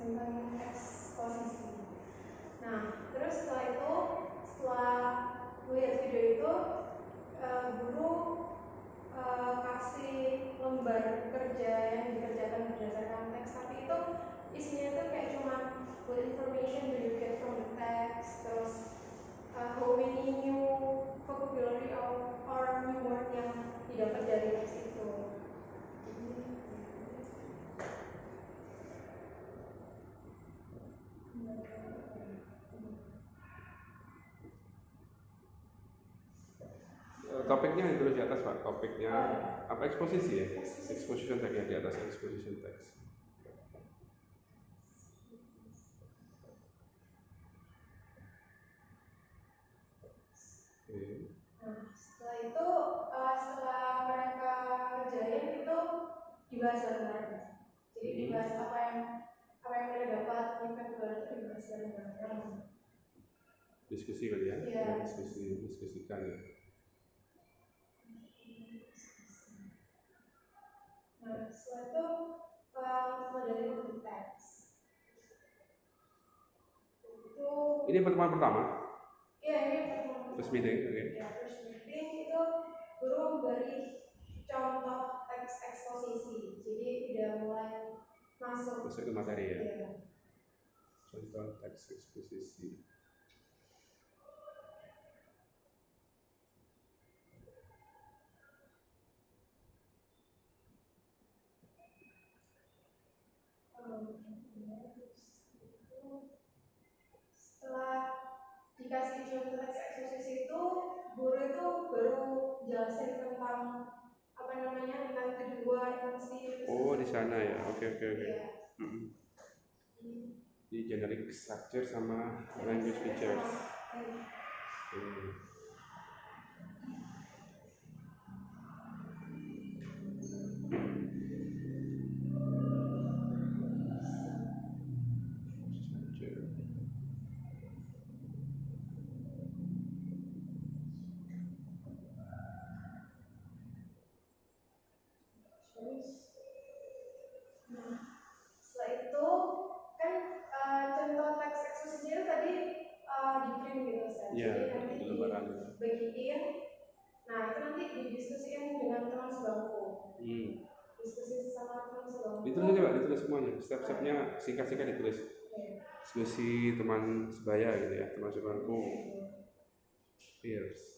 tentang eksposisi. Nah, terus setelah itu, setelah melihat video itu, guru kasih lembar kerja yang dikerjakan berdasarkan teks, tapi itu isinya tuh kayak cuma what information do you get from the text, terus how many new vocabulary or new word yang didapat dari teks itu. Topiknya yang tulis di atas Pak, topiknya apa, eksposisi ya? Exposition text yang di atas, exposition text. Nah, setelah itu, setelah mereka kerjain itu dibahas bareng-bareng. Jadi dibahas apa yang mereka dapat di Februari itu dibahas bareng-bareng. Diskusi kali ya? Iya. Diskusikan ya. Nah, setelah itu modeling untuk teks. Itu. Ini pertemuan pertama? Iya, ini pertemuan. First meeting, oke. Ya, first meeting itu guru memberi contoh teks eksposisi. Jadi udah mulai masuk ke materi ya. Iya. Contoh teks eksposisi. Setelah dikasih contoh teks eksposisi itu, guru itu baru jelasin tentang apa namanya, tentang kedua fungsi. Oh, di sana ya. Oke. Iya. Di generic structure sama language features. Setelah itu kan contoh teks eksposisinya itu tadi di print gitu Ustaz. Iya, Jadi nanti dibagiin. Nah, itu nanti didiskusikan dengan teman sebangku. Diskusi sama teman sebangku. Ditulis aja Pak, ditulis semuanya. Step-stepnya singkat-singkat ditulis. Diskusi teman sebaya gitu ya, teman sebangku. Peers.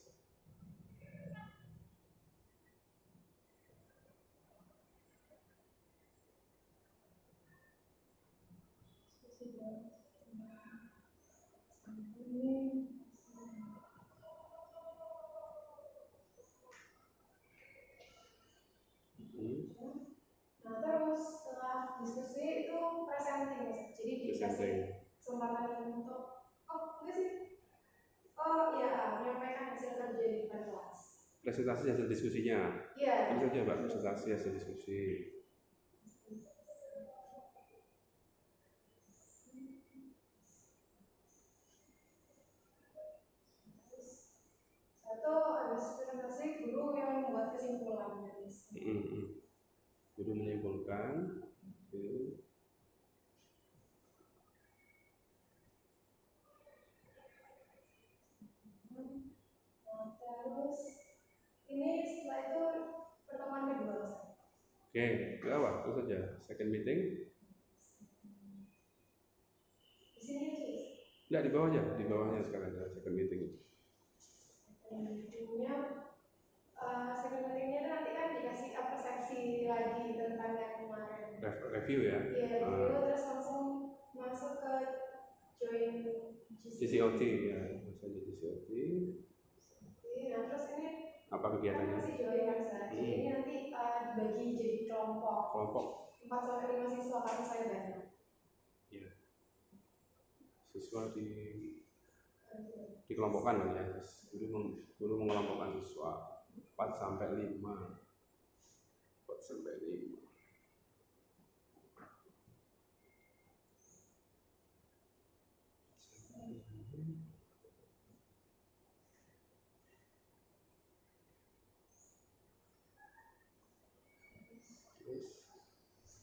Nah, terus setelah diskusi itu presenting. Jadi dikasih kesempatan untuk menyampaikan hasil kerja di depan kelas. Presentasi hasil diskusinya. Iya. Terus aja Pak, presentasi hasil diskusi. Satu, habis presentasi guru yang membuat kesimpulan dari Guru menyimpulkan. Terus ini setelah itu pertemuan kedua. Oke, ke awal terus saja. Second meeting. Di sini sih. Enggak, di bawahnya sekarang ada second meeting. Meetingnya, second meetingnya nanti kan dikasih persepsi lagi tentang yang kemarin. Review ya? Iya, review terus langsung masuk ke join GCOT ya, masuk GCOT. Nah, terus ini apa kegiatannya? Masih join kan, jadi ini nanti dibagi jadi kelompok 4-5 siswa karena saya banyak. Iya. Siswa dikelompokkan kan ya, guru mengelompokkan siswa 4-5. 4-5.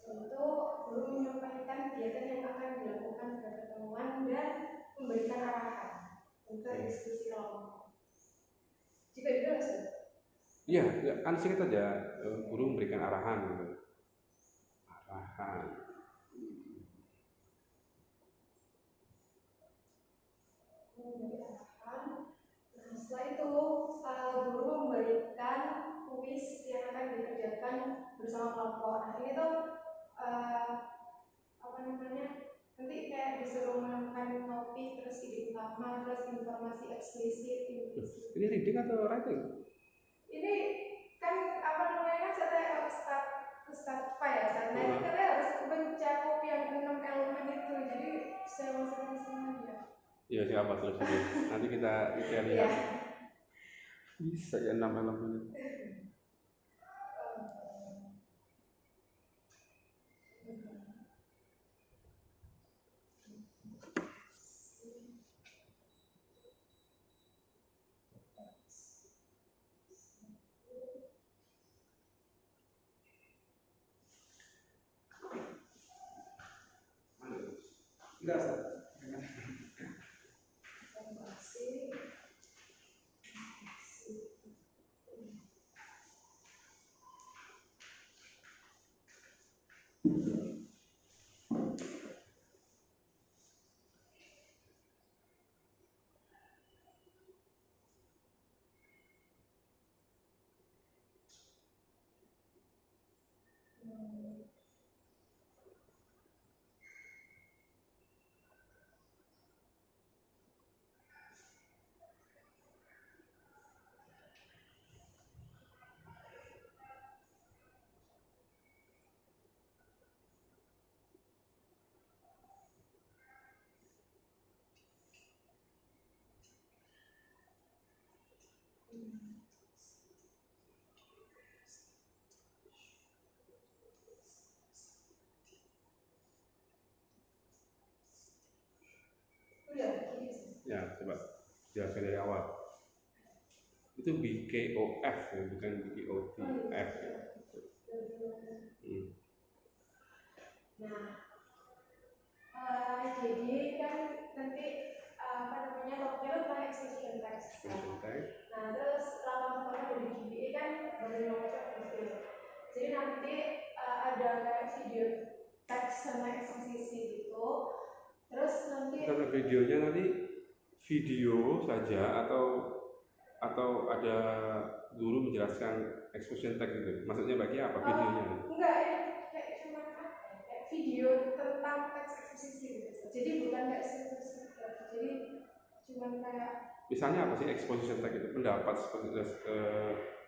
Itu guru menyampaikan kegiatan yang akan dilakukan pada pertemuan dan memberikan arahan untuk diskusi kelompok. Jika jelas, Iya, kan singkat aja, guru memberikan arahan gitu. Arahan. Nah, setelah itu guru memberikan kuis yang akan dikerjakan bersama kelompok. Nah, ini tuh apa namanya? Nanti kayak disuruh menemukan topik, terus ide utama, terus informasi eksplisit, implisit. Ini reading atau writing? Ini kan apa namanya kan saya start file ya, nah ini katanya harus mencakup yang 6 elemen itu, jadi saya masukin semua aja. Iya, siapa terus ini? Nanti kita lihat. Bisa ya 6 elemen. Enggak, ya, coba jelaskan dari awal. Itu BKOF ya, bukan BKOTF ya. Nah, jadi kan nanti apa namanya topiknya tentang exposition text. Nah, terus langkah pertama dari GBA kan baru membaca video. Jadi nanti ada kayak video teks sama eksposisi gitu. Terus nanti karena videonya nanti video saja atau ada guru menjelaskan exposition text gitu. Maksudnya bagi apa videonya? Enggak ya, kayak cuma kayak video tentang teks eksposisi gitu. Jadi bukan kayak eksposisi. Jadi cuma kayak misalnya apa sih exposition text itu? Pendapat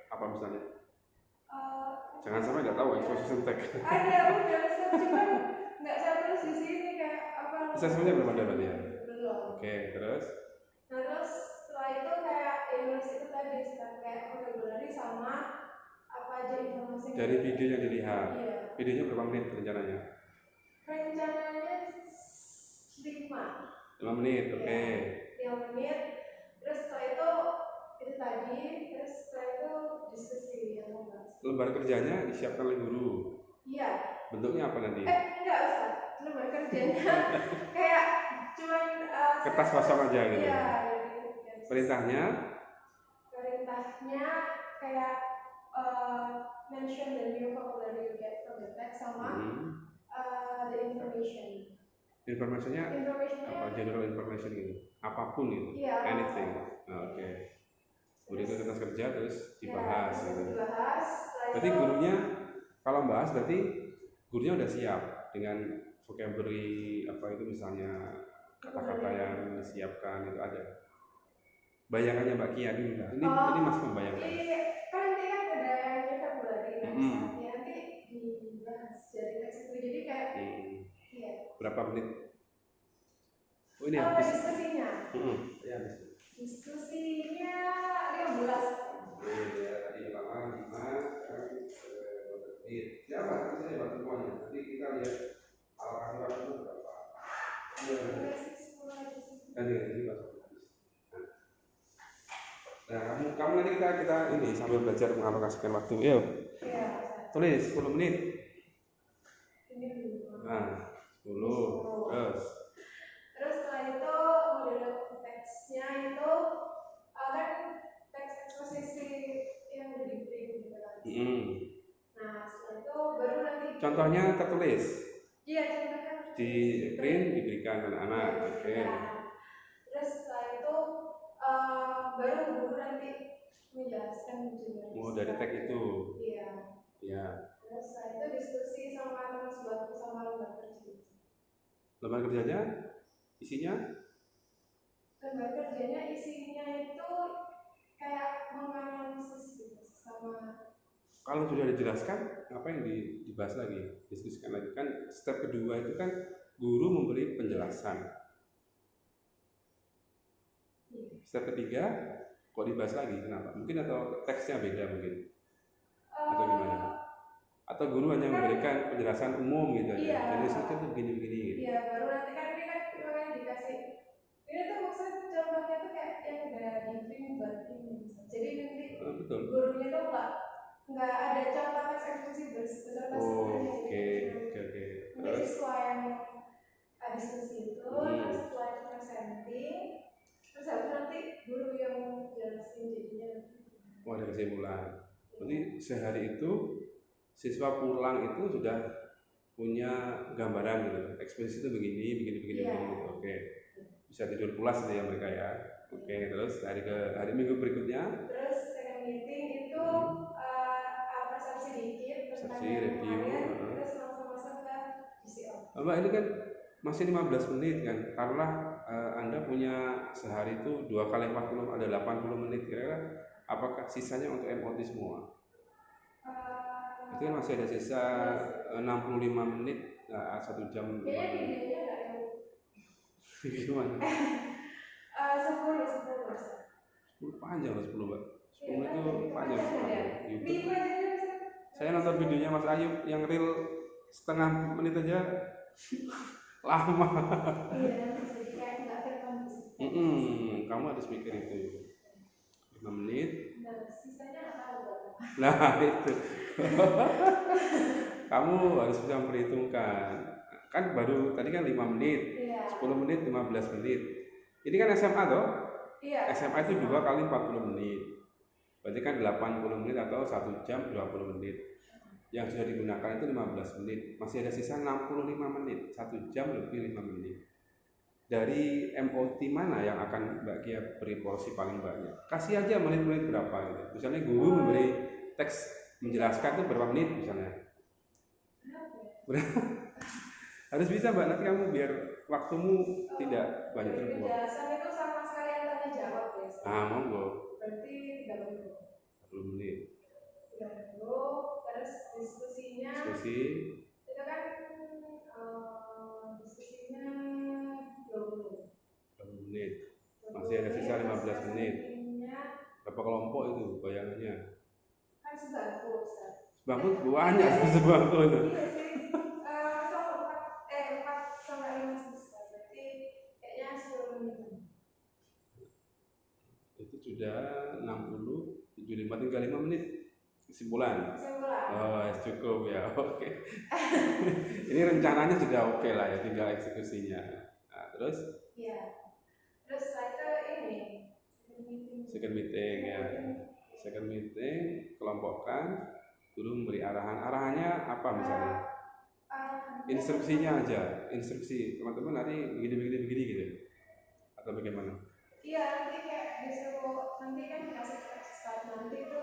apa misalnya? Jangan sampai nggak tahu exposition text. Ada udah cuma nggak saya tulis di sini kayak apa? Assessmentnya belum ada berarti ya? Belum. Oke, terus? Nah terus setelah itu kayak English itu tadi kayak vocabulary sama apa aja informasi dari video yang dilihat. Iya. Videonya berapa menit rencananya? Rencananya 5 menit, oke. 5 menit. Terus setelah itu tadi, terus setelah itu diskusi yang membahas. Lembar kerjanya disiapkan oleh guru. Iya. Bentuknya apa nanti? Enggak usah. Lembar kerjanya kayak cuman kertas kosong aja gitu. Iya. Perintahnya kayak mention the new vocabulary you get from the text sama the information. Informasinya apa? General information gitu. Apapun itu. Iya, anything. Oke. Udah ke kertas kerja terus dibahas ya, gitu. Dibahas. Berarti gurunya kalau bahas berarti gurunya udah siap dengan vocabulary apa itu misalnya kata-kata yang disiapkan itu ada. Bayangannya Mbak Kia dulu lah. Ini masih membayangkan. Iya, kan nanti kan ada yang vocabulary nanti dibahas dari teks itu. Jadi kayak iya. Berapa menit? Oh ini diskusinya. Ya, diskusinya 15. Ya, tadi lama 5 sekarang menit. Ya apa? Kita lihat semuanya. Nanti kita lihat alokasi waktu berapa. Nanti masuk. Nah, kamu nanti kita ini sambil belajar mengalokasikan waktu. Yuk. Iya. Tulis 10 menit. Nah, 10 10. Terus Terus setelah itu model teksnya itu kan teks eksposisi yang udah di print gitu kan. Nah setelah itu baru nanti contohnya tertulis iya contohnya di print diberikan anak-anak. Oke. Terus setelah itu baru guru nanti menjelaskan juga. Oh, dari teks itu. Iya. Ya. Terus setelah itu diskusi sama teman sebangku sama lembar kerja. Lembar kerjanya isinya? Lembar kerjanya isinya itu kayak menganalisis gitu sama. Kalau sudah dijelaskan, apa yang dibahas lagi? Diskusikan lagi. Kan step kedua itu kan guru memberi penjelasan. Step ketiga, kok dibahas lagi? Kenapa? Mungkin atau teksnya beda mungkin? Atau gimana? Atau guru hanya memberikan penjelasan umum gitu aja? Iya. Jadi itu begini-begini gitu? Iya, baru nanti kan ini kan memang dikasih. Ini tuh maksud contohnya tuh kayak yang udah di print buat ini. Jadi nanti Betul. gurunya tuh nggak ada contoh teks eksekusi beserta Oke. Nanti siswa yang diskusi itu, terus setelah itu presenting, terus habis nanti guru yang jelasin jadinya. Oh, ada kesimpulan. Berarti sehari itu siswa pulang itu sudah punya gambaran gitu. Eksposisi itu begini gitu. Oke. Bisa tidur pulas ya mereka ya. Oke, terus hari minggu berikutnya. Terus second meeting itu persepsi dikit, review. Terus langsung masuk ke PCO. Mbak, ini kan masih 15 menit kan. Taruhlah Anda punya sehari itu 2 kali 40 ada 80 menit kira-kira. Apakah sisanya untuk MOT semua? Itu kan masih ada sisa 65 menit, 1 jam. Kayaknya videonya nggak yang gimana? 10 panjang loh 10 Mbak. 10 menit itu panjang sekali. YouTube. Saya nonton videonya Mas Ayub yang real setengah menit aja lama. Iya, jadi kayak nggak terkondisi. Kamu harus mikir itu 5 menit. Nah, sisanya nggak tahu. Nah itu kamu harus bisa memperhitungkan. Kan baru tadi kan 5 menit, 10 menit, 15 menit. Ini kan SMA toh? Iya. SMA itu 2 kali 40 menit. Berarti kan 80 menit atau 1 jam 20 menit. Yang sudah digunakan itu 15 menit. Masih ada sisa 65 menit, 1 jam lebih 5 menit. Dari MOT mana yang akan Mbak Kia beri porsi paling banyak? Kasih aja menit-menit berapa gitu. Misalnya guru memberi teks menjelaskan itu berapa menit misalnya. Harus bisa Mbak, nanti kamu biar waktumu tidak banyak terbuang. Penjelasan itu sama sekali yang tanya jawab ya. Monggo. Berarti 30 menit. 30, terus diskusinya. Itu kan diskusinya 20 menit. Masih ada sisa 15 menit. Berapa kelompok itu bayangannya? Kan sebangku, Ustaz. Sebangku banyak sebangku itu. Iya sih. 4 sampai 5 siswa. Berarti kayaknya 10 menit. Itu sudah 60, 75, tinggal 5 menit. Kesimpulan. Oh, cukup ya. Oke. Ini rencananya sudah oke lah ya, tinggal eksekusinya. Nah, terus? Iya. Terus saya ini second meeting ya. Second meeting kelompokkan, guru memberi arahan. Arahannya apa misalnya? Instruksinya aja. Instruksi teman-teman nanti begini gitu. Atau bagaimana? Iya, nanti kayak disuruh, nanti kan dikasih start nanti itu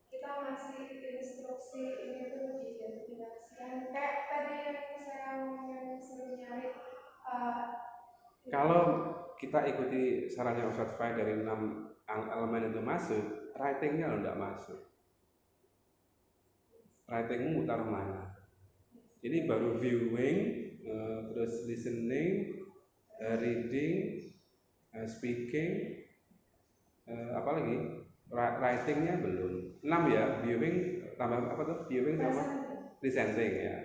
kita ngasih instruksi ini tuh diidentifikasikan kayak tadi yang saya ngomongin suruh nyari. Kalau kita ikuti sarannya Ustadz Fai dari 6 elemen itu masuk, writingnya lo tidak masuk. Writingmu taruh mana? Ini baru viewing, terus listening, reading, speaking, apa lagi? Writingnya belum. 6 ya, viewing tambah apa tuh? Viewing sama presenting ya.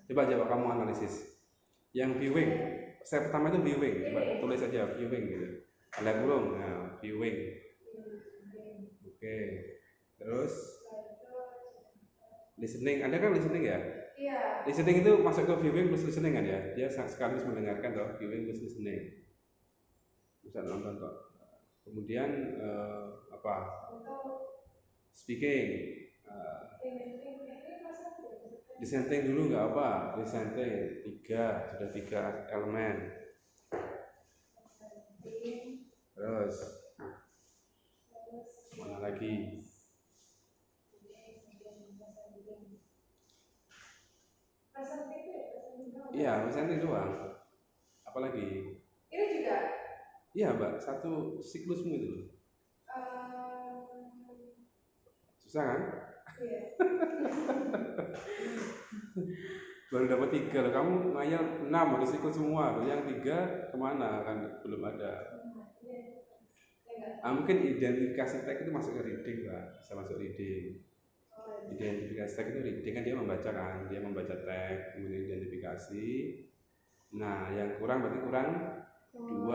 Coba kamu analisis. Yang viewing, step pertama itu viewing. Coba tulis aja viewing gitu. Ada burung, nah viewing. Oke. Terus listening, Anda kan listening ya? Iya. Listening itu masuk ke viewing plus listening kan ya? Dia sekaligus mendengarkan toh, viewing plus listening. Bisa nonton toh. Kemudian apa? Speaking. Listening dulu nggak apa? Listening 3 sudah 3 elemen. Terus mana lagi? Iya, listening doang. Apalagi? Ini juga. Iya mbak, satu siklusmu itu. Susah kan? Iya. Baru dapat 3 loh, kamu ngayal 6 harus ikut semua loh. Yang 3 kemana kan belum ada. Mungkin identifikasi tag itu masuk ke reading mbak, bisa masuk reading. Identifikasi tag itu reading kan dia membaca kan, dia membaca tag, kemudian identifikasi. Nah yang kurang berarti kurang 2.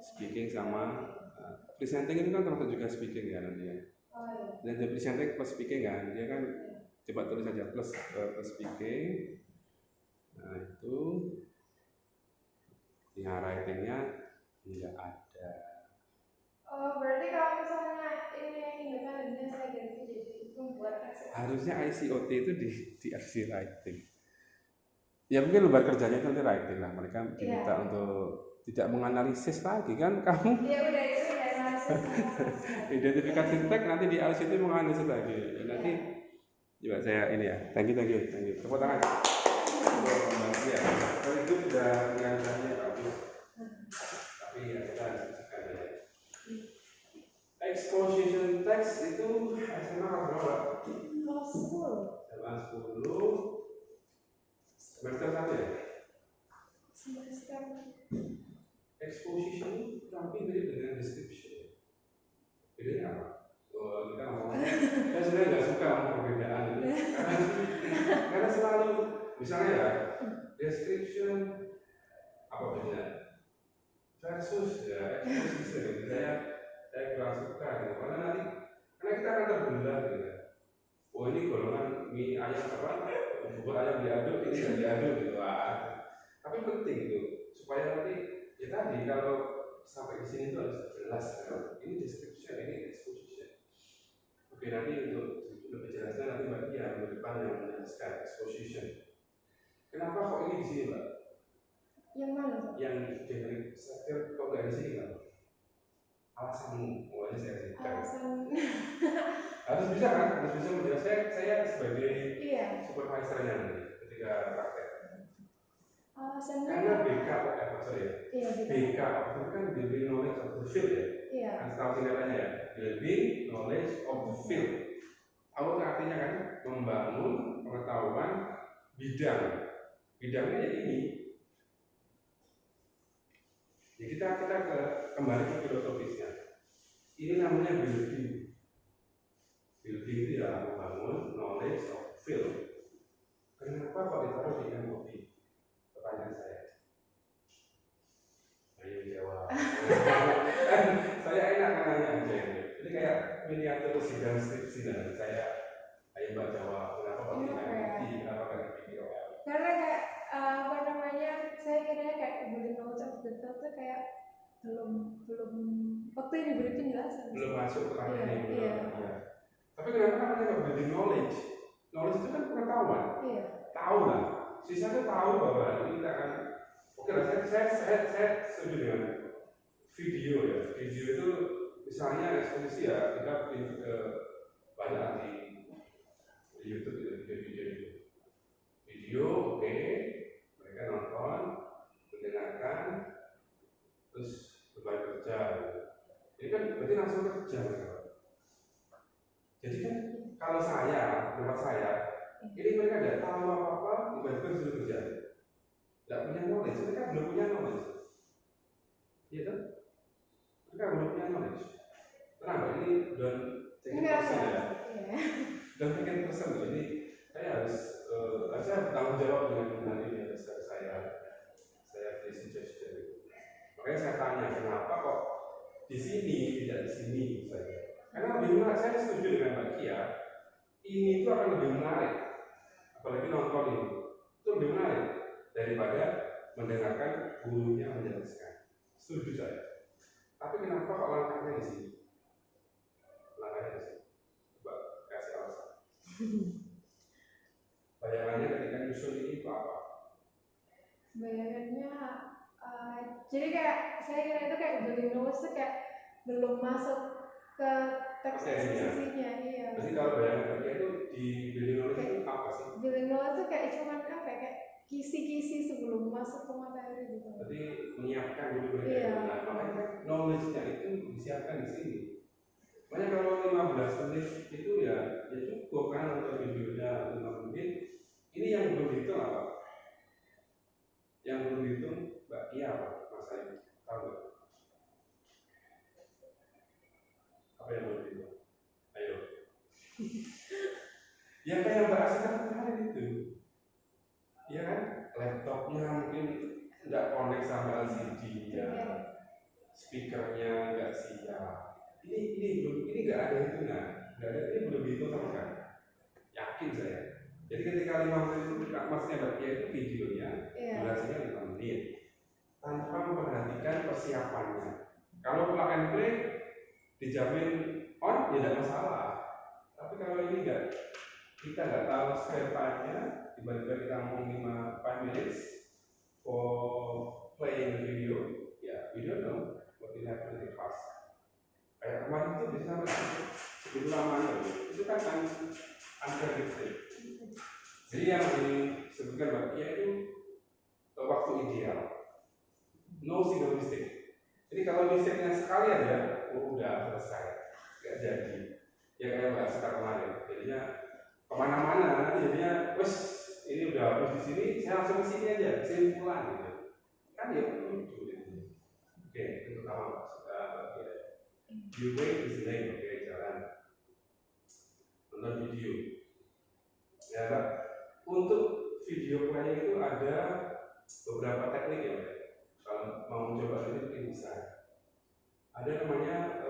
Speaking sama presenting itu kan termasuk juga speaking ya nanti ya. Dan the presenting plus speaking kan, dia kan coba tulis saja plus speaking. Nah itu yang writingnya tidak ada. Berarti kalau misalnya ini independennya saya ganti jadi membuat teks. Harusnya ICOT itu di RC writing. Ya mungkin lembar kerjanya itu nanti writing lah. Mereka diminta untuk tidak menganalisis lagi kan kamu. Iya udah itu ya analisis. Identifikasi tag nanti di RC itu menganalisis lagi. Nanti juga saya ini ya. Thank you. Tepuk tangan. Ya, kalau itu sudah pengajarannya bagus. Tapi ya kita diskusikan ya. Exposition text itu SMA berapa? Kelas 10. SMA 10 semester 1 ya? Semester. Exposition tapi mirip dengan description. Bedanya apa? Oh, kita ngomong. Saya sebenarnya nggak suka ngomong perbedaan ini. Karena selalu misalnya ya description apa bedanya versus ya exposition. Saya kurang suka gitu. Karena kita akan terbelah gitu. Oh ini golongan mie ayam apa? Bubur ayam diaduk, ini nggak diaduk gitu. Tapi penting itu supaya nanti ya tadi kalau sampai di sini itu harus jelas. Ini description, ini exposition. Oke nanti untuk lebih jelasnya nanti Mbak Kia minggu depan yang menjelaskan exposition. Kenapa kok ini di sini Mbak? Yang mana? Yang generic structure kok nggak di sini Mbak? Alasanmu, mulanya saya cerita. Alasan. Harus bisa kan? Harus bisa menjelaskan. Saya sebagai supervisornya nanti ketika praktek. Alasannya. Karena BKOF maksudnya. Iya. BKOF itu kan building knowledge of the field ya. Iya. Kan tahu singkatannya ya. Building knowledge of the field. Awal artinya kan membangun pengetahuan bidang. Bidangnya ya ini. Ya kita kembali ke filosofisnya. Ini namanya building. Building itu ya membangun knowledge of field. Kenapa kok ditaruh di MOP? Pertanyaan saya. Ayo jawab. Saya enak kan nanya aja ini. Ini kayak miniatur sidang skripsi dan saya ayo mbak jawab. Kenapa kok di MOP? Kenapa kok di video? Karena kayak saya kira kayak building knowledge of the field tuh kayak belum waktu ini diberi penjelasan. Belum masuk ke ranah ini. Iya. Tapi kenapa namanya building knowledge? Knowledge itu kan pengetahuan. Iya. Tahu lah. Sisanya tahu bahwa ini kita akan. Oke lah, saya setuju dengan video ya. Video itu misalnya eksposisi ya kita banyak di YouTube itu video oke. Mereka nonton, mendengarkan, terus berbagi kerja. Ini kan berarti langsung kerja kan? Jadi kan kalau tempat saya, ini mereka tidak tahu apa-apa, tiba-tiba disuruh kerja. Tidak punya knowledge, mereka belum punya knowledge. Iya kan? Mereka belum punya knowledge. Tenang, ini don't take it personal ya. Don't take it personal. Ini saya harusnya bertanggung jawab dengan ini ya, saya beri suggestion. Makanya saya tanya kenapa kok di sini tidak di sini saja. Karena lebih menarik, saya setuju dengan Mbak Kia. Ini itu akan lebih menarik apalagi nonton itu lebih menarik daripada mendengarkan gurunya menjelaskan. Setuju saya. Tapi kenapa kok langkahnya di sini? Langkahnya di sini. Coba kasih alasan. Bayangannya ketika nyusun ini itu apa? Bayangannya jadi kayak saya kira itu kayak building notes tuh kayak belum masuk ke teks eksposisinya. Iya. Berarti kalau bayangan dia itu di building notes itu apa sih? Building notes tuh kayak cuman apa ya, kayak kisi-kisi sebelum masuk ke materi gitu. Berarti menyiapkan dulu mereka. Iya. Nah, makanya kan knowledge-nya itu disiapkan di sini. Makanya kalau 15 menit itu ya cukup kan untuk videonya 5 menit. Ini yang belum dihitung apa? Yang belum dihitung Mbak Ia apa? Mas Ayu, tahu nggak? Apa yang belum dihitung? Ayo. Ya kayak Mbak Asita kemarin itu. Iya kan? Laptopnya mungkin nggak connect sama LCD ya. Speakernya nggak siap. Ini nggak ada hitungan, nggak ada, ini belum dihitung sama sekali. Yakin saya. Jadi ketika 5 menit itu maksudnya Mbak Ia itu videonya durasinya 5 menit tanpa memperhatikan persiapannya. Kalau plug and play dijamin on ya tidak masalah. Tapi kalau ini enggak, kita nggak tahu spare time-nya, tiba-tiba kita ngomong 5 minutes for playing the video, ya we don't know what will happen in the class. Kayak kemarin itu bisa sampai segitu lamanya, itu kan unpredictable. Jadi yang disebutkan Mbak Ia itu waktu ideal, no single mistake. Jadi kalau mistake-nya sekali aja, udah selesai, nggak jadi. Ya kayak Mbak Sita kemarin, jadinya kemana-mana, jadinya, wes ini udah habis di sini, saya langsung ke sini aja, kesimpulan gitu. Kan ya lucu gitu. Oke, itu pertama Mbak Ia. You wait is lame, oke, jalan. Nonton video. Ya Mbak, untuk video planning itu ada beberapa teknik ya, kalau mau mencoba ini mungkin bisa. Ada namanya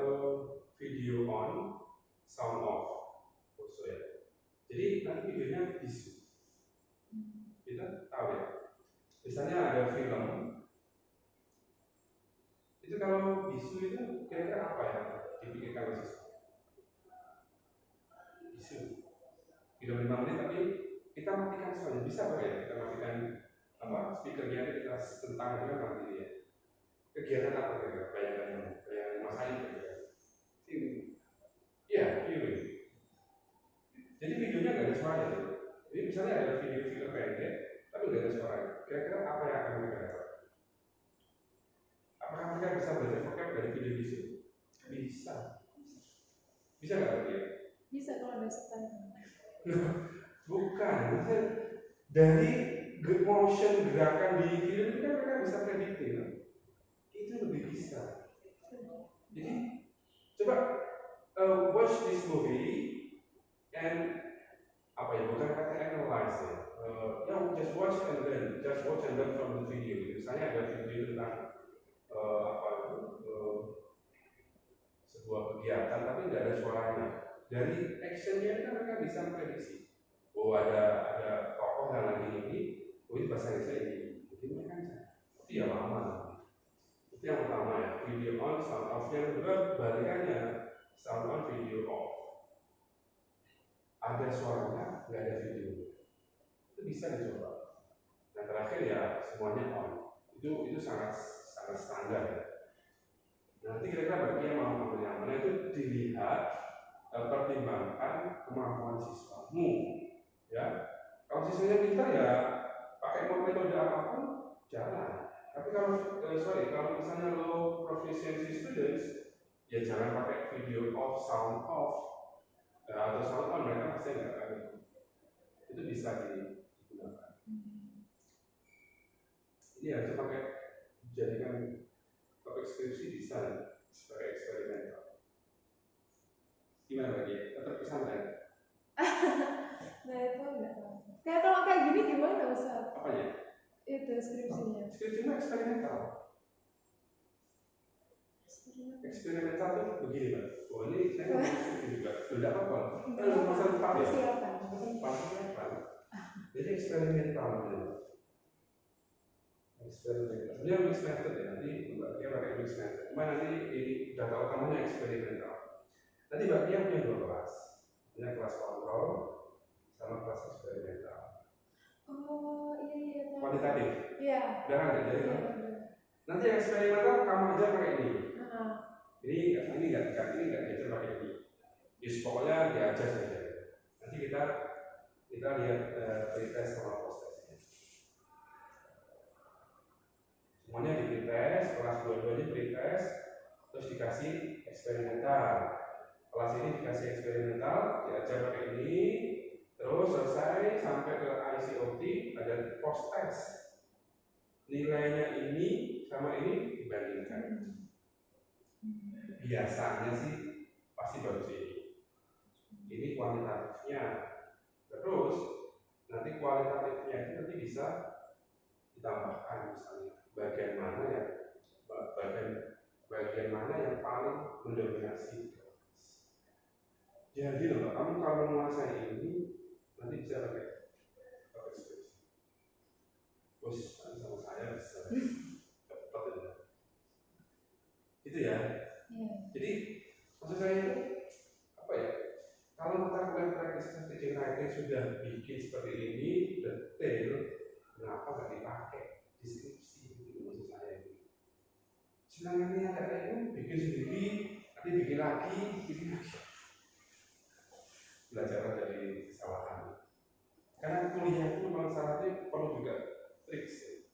video on, sound off, also ya. Jadi nanti videonya bisu. Kita tahu ya. Misalnya ada film, itu kalau bisu itu kira-kira apa ya dipikirkan mahasiswa? Bisu. Film 5 menit tapi kita matikan soalnya, bisa apa ya kita matikan speakernya, kita tentang itu kan mati ya. Kegiatan apa kira-kira? Bayangan Mas Ayu kira-kira? Ini, iya, viewing. Jadi videonya nggak ada suara ya. Jadi misalnya ada video pendek, tapi nggak ada suara. Kira-kira apa yang akan mereka dapat? Apakah mereka bisa belajar vocab dari video bisu? Bisa. Bisa nggak ya? Bisa kalau ada subtitle. Bukan, dari motion gerakan di video itu kan mereka bisa prediktif, kan? Itu lebih bisa. Jadi coba watch this movie and apa ya, bukan kata analyze ya, just watch and learn from the video. Misalnya ada video tentang sebuah kegiatan tapi nggak ada suaranya. Dari actionnya kan mereka bisa memprediksi. Oh ada tokoh yang lagi ini, oh ini bahasa Inggrisnya ini, mungkin mereka bisa. Tapi ya lama. Itu yang pertama ya, video on, sound off. Yang kedua balikannya, sound on, video off. Ada suaranya, nggak ada video. Itu bisa dicoba. Yang terakhir ya semuanya on. Itu sangat standar ya. Nanti kira-kira bagi yang mau mengambil yang mana itu dilihat, pertimbangkan kemampuan siswamu. Ya, kalau siswanya pintar ya pakai metode apapun jalan. Tapi kalau misalnya low proficiency students, ya jangan pakai video off, sound off, atau sound on, mereka pasti nggak akan itu. Itu bisa digunakan. Ini harus pakai jadikan topik skripsi bisa sebagai eksperimental. Gimana lagi? Tetap pesantren? Nah itu enggak tahu. Kayak kalau kayak gini gimana Ustaz? Apanya? Itu skripsinya. Skripsinya eksperimental. Eksperimental itu begini Mbak. Oh ini saya mau skripsi juga. Tidak apa-apa. Masalah tetap ya. Persiapan. Jadi eksperimental gitu. Eksperimental. Sebenarnya mixed method ya. Nanti Mbak Kia pakai mixed method. Cuma nanti ini data utamanya eksperimental. Nanti Mbak Kia punya 2 kelas. Punya kelas kontrol sama kelas eksperimental. Oh iya tahu. Kuantitatif. Iya. Udah kan ya? Jadi Iya, nanti eksperimental kamu aja pakai ini. benar. Ini nggak diajar pakai ini. Jadi pokoknya diajar saja. Nanti kita lihat pretest sama post testnya. Semuanya di pretest, kelas 2-2 pretest, terus dikasih eksperimental. Kelas ini dikasih eksperimental, diajar pakai ini, terus selesai sampai ke ICOT ada post test. Nilainya ini sama ini dibandingkan. Biasanya sih pasti bagus ini. Ini kuantitatifnya. Terus nanti kualitatifnya itu nanti bisa ditambahkan misalnya bagian mana yang paling mendominasi. Jadi loh, kamu kalau menguasai ini nanti bisa pakai skripsi. Bos, sama saya bisa cepat ya. Itu ya. Jadi maksud saya itu apa ya? Kalau kita kuliah practice teaching writing sudah bikin seperti ini detail, kenapa nggak dipakai deskripsi? Itu maksud saya itu. Senangannya ada itu bikin sendiri, nanti bikin lagi. Belajar dari kesalahan. Karena kuliah itu memang syaratnya perlu juga triks.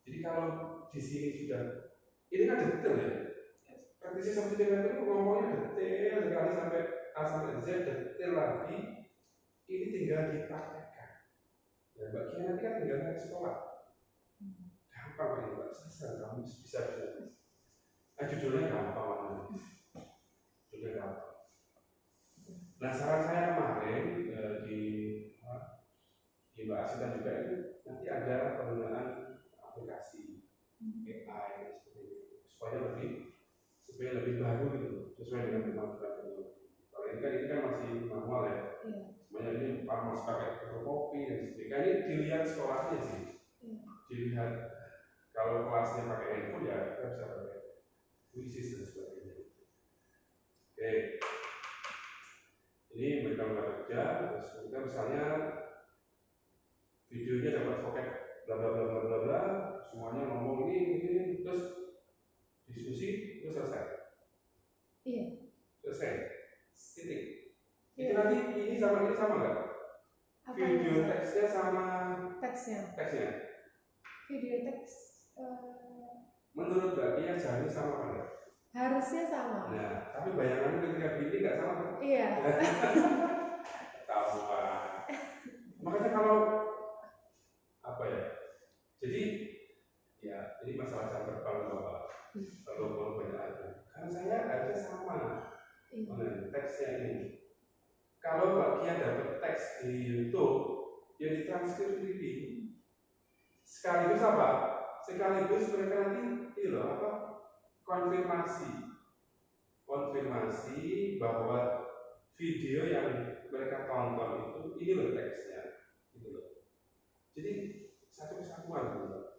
Jadi kalau di sini sudah, ini kan detail ya. Praktisi seperti itu ngomongnya detail sekali sampai A sampai Z detail lagi. Ini tinggal dipraktekkan. Ya Mbak Kia nanti kan tinggal naik sekolah. Gampang ini Mbak, selesai kamu bisa. Judulnya gampang. Judulnya gampang. Nah saran saya kemarin di Mbak Asita juga itu nanti ada penggunaan aplikasi AI seperti itu supaya lebih baru gitu sesuai dengan kemampuan teknologi. Kalau ini kan masih manual ya. Semuanya ini masih pakai fotokopi dan sebagainya. Ini dilihat sekolahnya sih. Dilihat kalau kelasnya pakai handphone ya kita bisa pakai Quizzes dan sebagainya. Oke. Ini mereka bekerja, terus kita misalnya videonya dapat vocab bla bla bla bla bla bla, semuanya ngomong ini, terus diskusi, terus selesai. Iya. Selesai. Titik. Itu nanti ini sama nggak? Video teksnya sama teksnya. Video teks. Menurut Mbak Kia jari sama apa enggak? Harusnya sama. Nah, tapi bayangannya ketika gini nggak sama kan? Iya. Tahu Pak. Makanya kalau apa ya? Jadi ya ini masalah jam terbang Bapak. Kalau banyak aja. Karena saya harusnya sama. Teksnya ini. Kalau Mbak Kia dapat teks di YouTube, ya ditranskrip sendiri. Sekaligus apa? Sekaligus mereka nanti ini loh apa? Konfirmasi bahwa video yang mereka tonton itu ini loh teksnya, gitu loh. Jadi satu kesatuan gitu.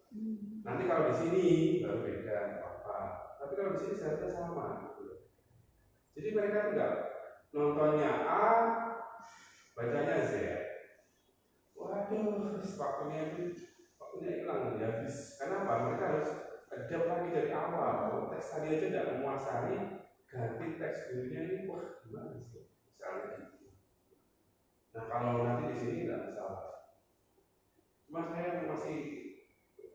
Nanti kalau di sini baru beda apa, tapi kalau di sini seharusnya sama. Gitu. Jadi mereka enggak nontonnya A, bacanya Z. Waduh, waktunya hilang ya habis. Kenapa? Mereka harus adapt lagi dari awal. Kalau teks tadi aja tidak menguasai, ganti teks dulunya ini, wah gimana sih? Misalnya gitu. Nah kalau nanti di sini tidak masalah. Cuma saya masih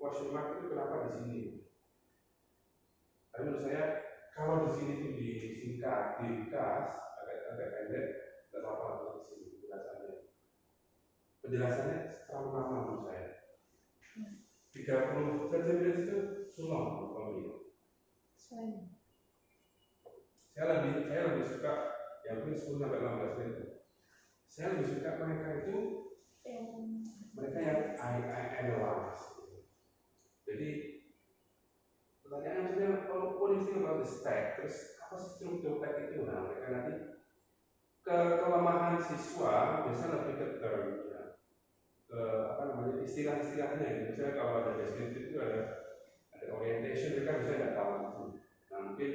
question mark itu kenapa di sini? Tapi menurut saya kalau di sini itu disingkat, diringkas, agak pendek, tidak apa-apa di sini penjelasannya terlalu lama menurut saya. 30 menit itu sulung kalau ini. Saya lebih suka yang mungkin 10 sampai 15 menit. Saya lebih suka mereka itu mereka yang analyze. Jadi pertanyaannya sebenarnya what do you think about the stack? Terus apa sih struktur tag itu? Nah mereka nanti kelemahan siswa biasanya lebih ke term. apa namanya istilah-istilahnya ya. Misalnya kalau ada deskriptif itu ada orientation, mereka bisa nggak tahu itu. Nah mungkin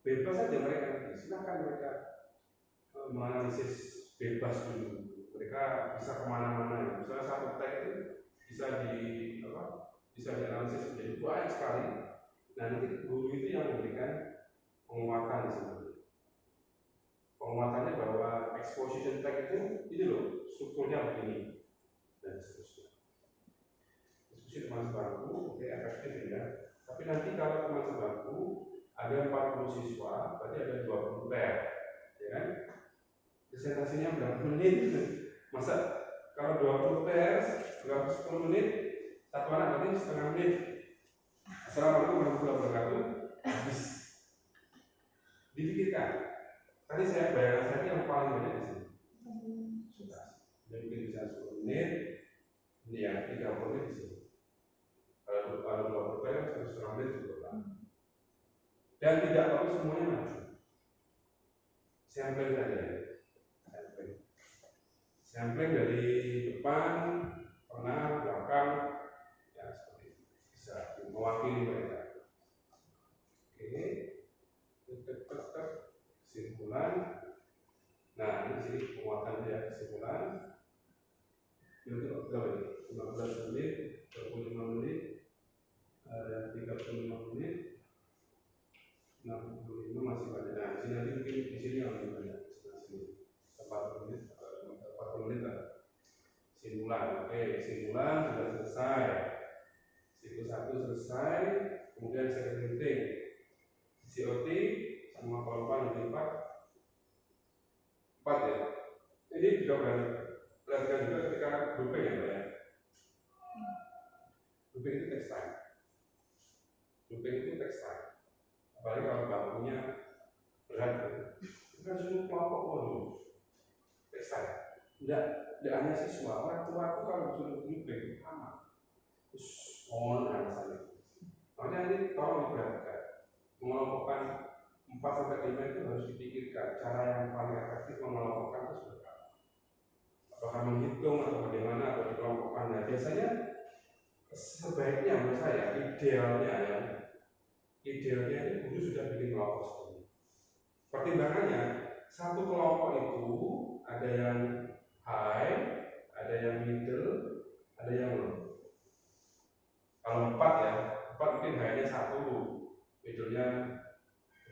bebas saja mereka, silakan mereka menganalisis bebas dulu. Mereka bisa kemana-mana. Misalnya satu tag itu bisa dianalisis menjadi banyak sekali. Nah nanti guru itu yang memberikan penguatan di situ. Penguatannya bahwa exposition tag itu loh strukturnya begini dan seterusnya. Diskusi teman sebangku, oke efektif ya. Tapi nanti kalau teman sebangku ada 40 siswa, berarti ada 20 pair, ya kan? Presentasinya berapa menit? Masa kalau 20 pair, berapa 10 menit? Satu anak berarti setengah menit. Assalamualaikum warahmatullahi wabarakatuh. Habis. Dipikirkan. Tadi saya bayangkan saya yang paling banyak di sini. Sudah. Jadi mungkin bisa 10 menit. Ini ya 30 menit di sini. Kalau 20 pair, setengah menit cukup lah. Dan tidak perlu semuanya maju. Sampling saja. Sampling dari depan, tengah, belakang, ya seperti itu. Bisa mewakili mereka. Oke, kesimpulan. Nah ini sini penguatan ya kesimpulan. Ini berapa ini? 15 menit, 25 menit, 35 menit. 65 masih banyak. Nah, sini nanti mungkin di sini yang lebih banyak. Sini 40 menit, 40 menit lah. Simpulan, oke, simpulan sudah selesai. Siklus 1 selesai. Kemudian second meeting, COT semua kelompok yang 4 ya. Ini juga perhatikan juga ketika grouping ya, Pak ya. Grouping itu text time. Grouping itu text time. Apalagi kalau bangkunya berat ya. Itu kan semua kelompok waduh tekstil tidak hanya siswa, orang tua aku kalau disuruh grouping sama terus mohon alasannya. Makanya ini tolong diperhatikan, mengelompokkan 4-5 itu harus dipikirkan cara yang paling efektif mengelompokkan itu seperti apa. Apakah menghitung atau bagaimana atau dikelompokkan. Nah biasanya sebaiknya menurut saya idealnya ini guru sudah bikin kelompok seperti ini. Pertimbangannya satu kelompok itu ada yang high, ada yang middle, ada yang low. Kalau 4 mungkin high-nya 1, middle-nya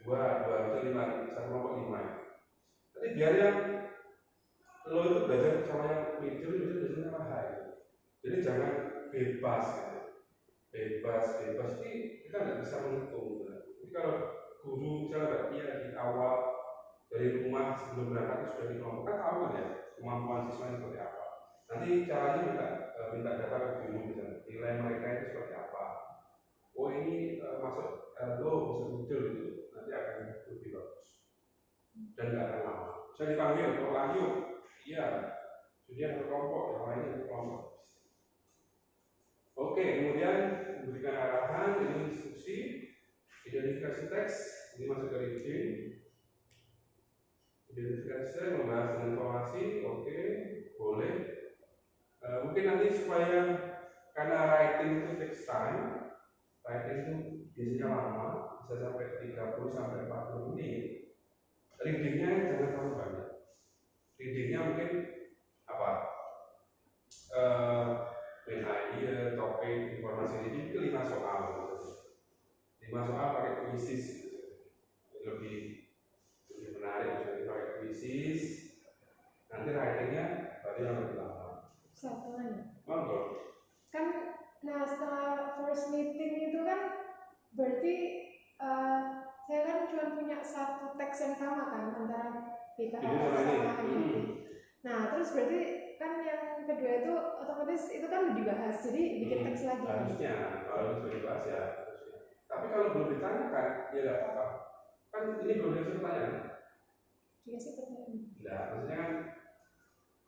2 itu 5, satu kelompok 5. Tapi biar yang low itu belajar sama yang middle belajar sama high. Jadi jangan bebas gitu. Bebas ini kita nggak bisa menghitung. Jadi kalau guru misalnya di awal dari rumah sebelum berangkat sudah dikelompokkan, tahu kan ya kemampuan siswa seperti apa. Nanti caranya minta data ke guru misalnya, nilai mereka itu seperti apa. Oh ini masuk low, masuk middle itu nanti akan lebih bagus dan nggak akan lama. Saya dipanggil, oh ayo, iya, sudah berkelompok, yang lainnya berkelompok. Oke, kemudian memberikan arahan, ini diskusi, identifikasi teks, ini masuk ke reading. Identifikasi membahas dengan informasi, oke, boleh. Mungkin nanti supaya karena writing itu takes time, writing itu biasanya lama, bisa sampai 30-40 menit. Readingnya jangan terlalu banyak. Readingnya mungkin apa? Main idea, topik, informasi ini itu 5 soal. 5 soal pakai quizzes lebih menarik, jadi pakai quizzes. Nanti writingnya berarti yang lebih lama. Satu lagi. Monggo. Kan, nah setelah first meeting itu kan berarti saya kan cuma punya satu teks yang sama kan antara BKKS sama HIP. Nah terus berarti kan yang kedua itu otomatis itu kan dibahas, jadi bikin teks lagi. Harusnya kalau sudah dibahas ya harusnya. Tapi kalau belum ditanyakan ya tidak apa-apa. Kan ini belum dikasih pertanyaan. Dikasih pertanyaan. Nah maksudnya kan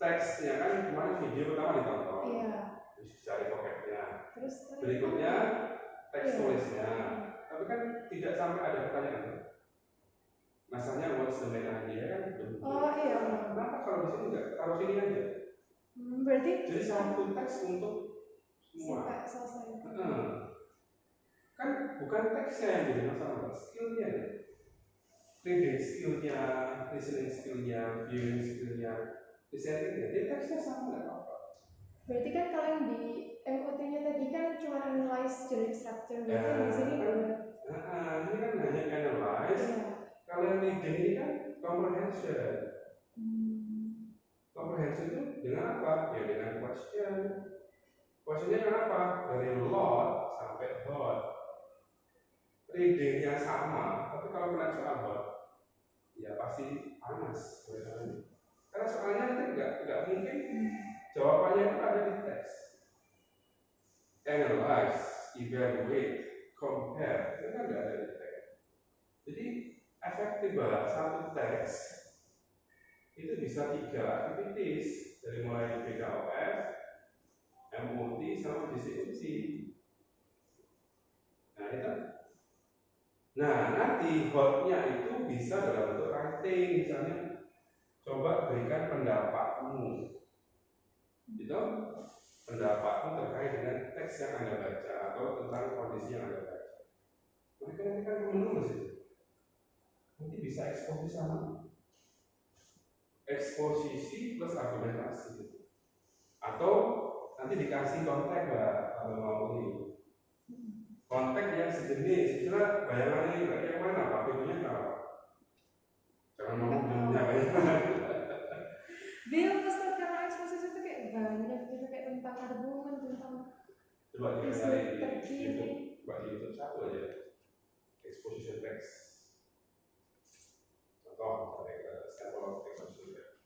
teksnya kan kemarin video pertama ditonton. Iya. Terus cari topiknya. Terus berikutnya teks tulisnya. Tapi kan tidak sampai ada pertanyaan. Masanya what's the main idea kan? Oh iya. Kenapa kalau di sini enggak taruh sini aja? Berarti Jadi satu teks untuk semua. sampai selesai. Kan bukan teksnya yang jadi masalah, skillnya ya. Reading skillnya, listening skillnya, viewing skillnya, listeningnya, dia teksnya sama nggak apa-apa. Berarti kan kalau yang di MOT-nya tadi kan cuma analyze generic structure, berarti yang di sini udah. Ini kan hanya analyze. Kalau yang reading ini kan comprehension. Comprehension itu dengan apa? Ya dengan question. Questionnya kenapa? Dari lot sampai hot. Readingnya sama, tapi kalau kena soal hot, ya pasti panas. Karena soalnya itu nggak mungkin jawabannya itu ada di teks. Analyze, evaluate, compare, itu kan nggak ada di teks. Jadi efektif banget satu teks itu bisa 3 aktivitas, dari mulai BKOF, MOT sama DCMC. Nah itu. Nah nanti hotnya itu bisa dalam bentuk writing, misalnya coba berikan pendapatmu, itu pendapatmu terkait dengan teks yang Anda baca atau tentang kondisi yang Anda baca. Mereka nanti kan menulis itu, nanti bisa eksposisi sama eksposisi plus argumentasi, atau nanti dikasih konteks Mbak kalau mau ini konteks yang sejenis. Misalnya bayangannya Mbak yang mana Pak, videonya kenapa? Jangan mau videonya banyak. Biar Ustaz, karena eksposisi itu kayak banyak gitu, kayak tentang argumen, tentang Coba kita isu cari di terkini. YouTube, Mbak di YouTube satu aja exposition text. Contoh misalnya sample of exposition text.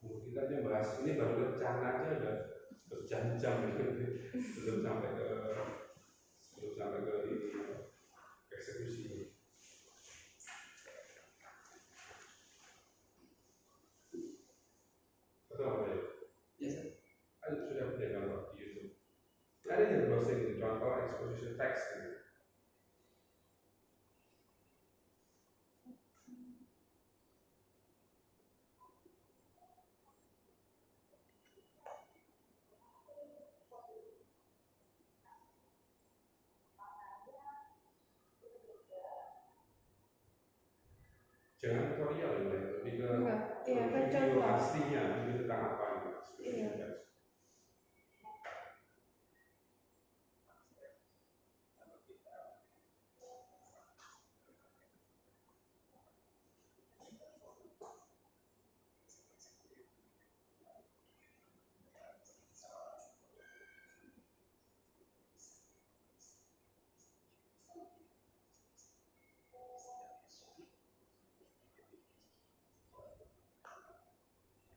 Kita aja bahas ini baru rencana aja udah berjam-jam belum sampai ke ini eksekusi. Betul apa ya? Yes. Ada sudah punya gambar di YouTube. Ada yang browsing itu contoh exposition text gitu. Jangan tutorial ya, lebih ke iya, kan video contoh. aslinya, video tentang apa gitu. Iya.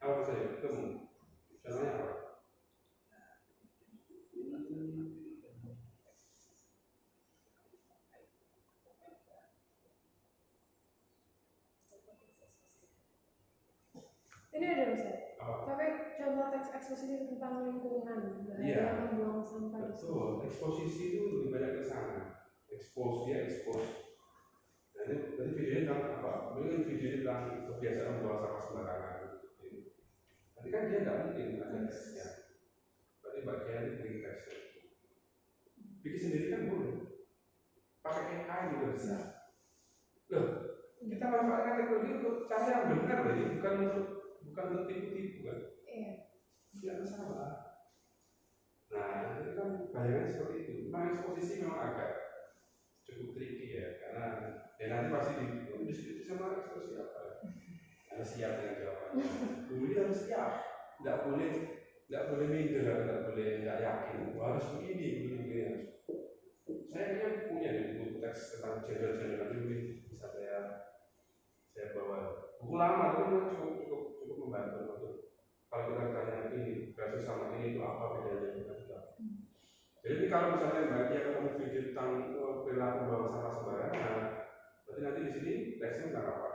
Apa saja ketemu? Contohnya apa? Ini ada Ustaz. Apa? Tapi contoh teks eksposisi tentang lingkungan, bahaya Iya. membuang sampah. Betul, eksposisi itu lebih banyak ke sana. Expose dia expose. Nah, ini tadi videonya tentang apa? Mungkin videonya tentang kebiasaan membuang sampah sembarangan. Nanti kan dia nggak mungkin ada teksnya. Berarti bagian itu bikin teksnya. Bikin sendiri kan boleh. Pakai AI juga bisa. Loh, kita manfaatkan teknologi untuk cara yang benar loh, ini bukan untuk tipu-tipu kan? Iya. Tidak masalah. Nah, itu kan bayangan seperti itu. Memang eksposisi memang agak cukup tricky ya, karena ya nanti pasti diskusi sama eksposisi apa. Harus siap dengan jawabannya. Dulu harus siap. Tidak boleh minder, tidak boleh nggak yakin. Harus begini harus. Saya kayaknya punya nih buku teks tentang gender nanti mungkin bisa saya bawa. Buku lama tapi cukup membantu untuk kalau kita tanya ini versus sama ini itu apa bedanya kita juga. Jadi kalau misalnya bagian ketemu video tentang perilaku buang sampah sembarangan, berarti nanti di sini teksnya tentang apa?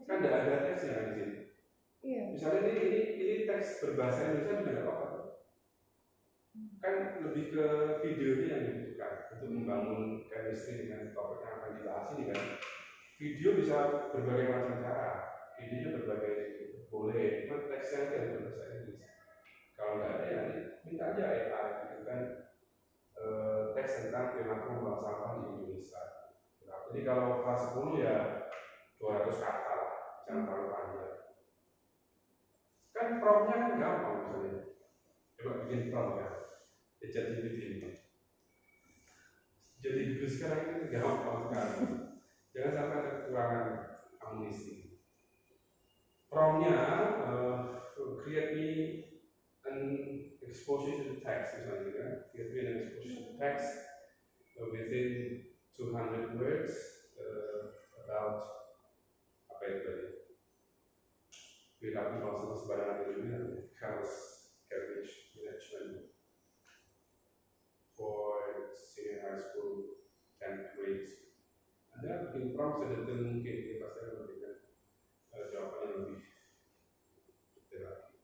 Kan tidak ada teksnya kan di sini. Iya. Misalnya ini teks berbahasa Indonesia juga tidak apa-apa. kan lebih ke videonya yang dibutuhkan untuk membangun chemistry dengan topik yang akan dibahas ini kan. Video bisa berbagai macam cara, videonya berbagai boleh, cuma teksnya aja harus berbahasa Inggris. Kalau nggak ada ya minta aja AI gitu kan, teks tentang perilaku membuang sampah di Indonesia. Nah, jadi kalau kelas 10 ya 200 kata lah, jangan terlalu panjang. Kan prompt-nya kan gampang misalnya. Coba bikin prompt ya. Jadi ini. Jadi Google sekarang ini gampang sekali. Jangan sampai ada kekurangan amunisi. Prompt-nya create me an exposition text misalnya kan. Create me an exposition text within 200 words about apa itu tadi? Perilaku bangsa sembarangan di dunia, chaos, garbage management for senior high school 10th grades. Anda bikin prompt sedetail mungkin, dia pasti akan memberikan jawaban yang lebih detail lagi.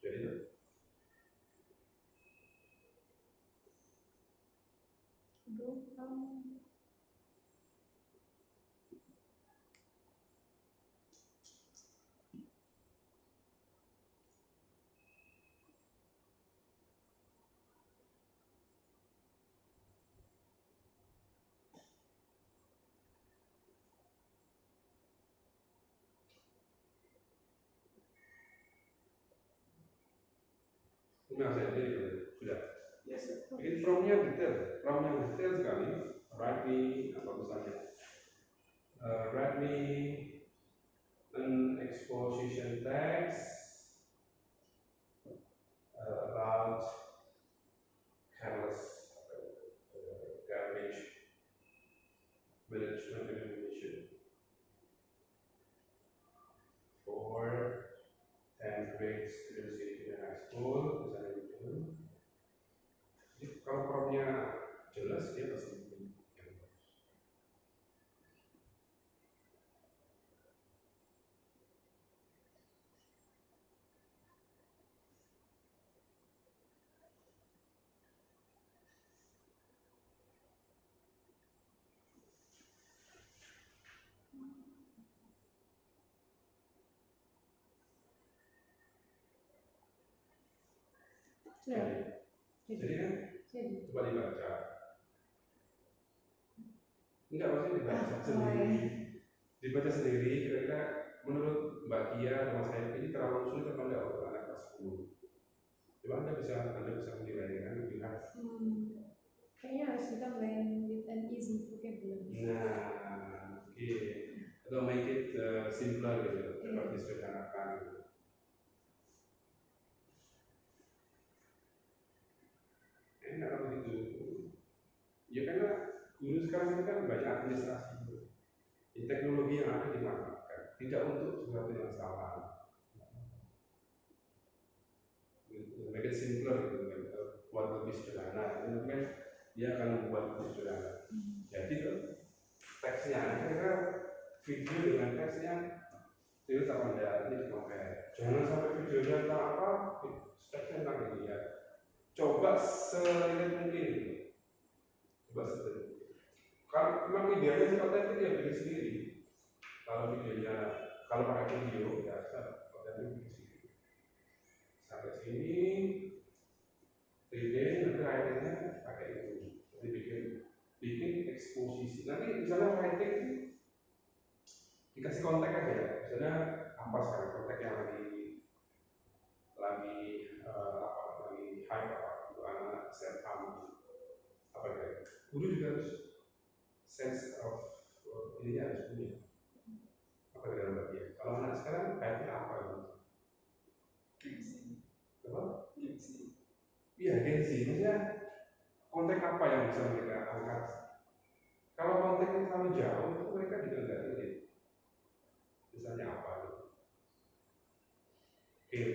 Jadi nah saya jadi sudah. Yes, sir. Bikin prompt-nya detail sekali. Write me apa misalnya? Write me an exposition text about careless garbage management in Indonesia for 10th grade students in high school, misalnya gitu. Jadi kalau prompt-nya jelas dia pasti bikin yang bagus. Jadi kan coba dibaca. Enggak, maksudnya dibaca sendiri. Dibaca sendiri kira-kira menurut Mbak Kia dan Mas Hayat ini terlalu sulit apa enggak untuk anak kelas 10? Coba Anda bisa menilai kan, lihat. Kayaknya harus kita main with an easy vocabulary. Nah, oke. Atau make it simpler gitu, dapat disederhanakan gitu. Enak kalau gitu. Ya karena guru sekarang ini kan banyak administrasi. Ya, teknologi yang ada dimanfaatkan, tidak untuk sesuatu yang salah. Make it simpler gitu kan, buat lebih sederhana. Mungkin dia akan membuat lebih sederhana. Jadi teksnya, kira-kira video dengan teksnya itu tak ada ini compare. Jangan sampai videonya tentang apa, teksnya tentang ini ya. Coba serelate mungkin. Coba serelate. Kalau memang idealnya sih konten itu ya bikin sendiri. Kalau videonya, kalau pakai video ya konten itu bikin sendiri. Sampai sini, 3D nanti writingnya pakai itu. Jadi bikin eksposisi. Nanti misalnya writing dikasih konteks aja ya. Misalnya apa sekarang konteks yang lagi hype apa untuk anak-anak SMA apa ya? Guru juga harus sense of ini harus punya apa dalam bagian. Kalau anak sekarang hype-nya apa gitu? Gengsi. Apa? Gengsi. Iya, gengsi. Maksudnya konteks apa yang bisa mereka angkat? Kalau konteksnya terlalu jauh, itu mereka juga nggak relate. Misalnya apa gitu?